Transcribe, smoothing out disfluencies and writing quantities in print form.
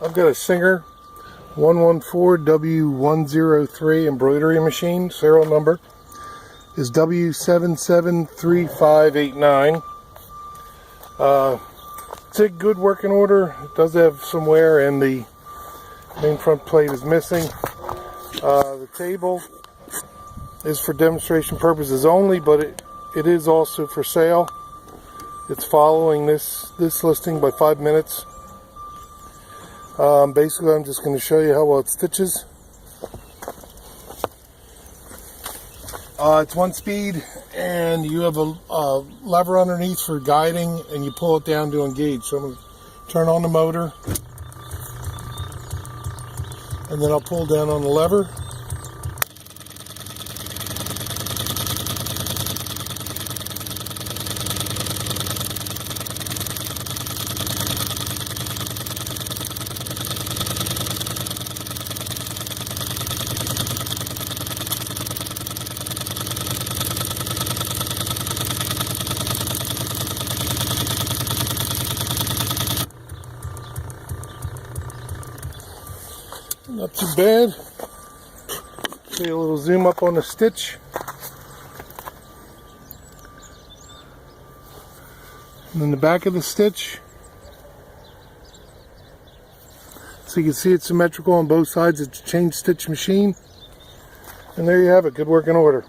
I've got a Singer 114 W103 embroidery machine. Serial number is W773589. It's a good working order. It does have some wear and the main front plate is missing. The table is for demonstration purposes only, but it is also for sale. It's following this listing by 5 minutes. Basically, I'm just going to show you how well it stitches. It's one speed, and you have a lever underneath for guiding, and you pull it down to engage. So I'm going to turn on the motor, and then I'll pull down on the lever. Not too bad. See a little zoom up on the stitch. And then the back of the stitch. So you can see it's symmetrical on both sides. It's a chain stitch machine. And there you have it. Good working order.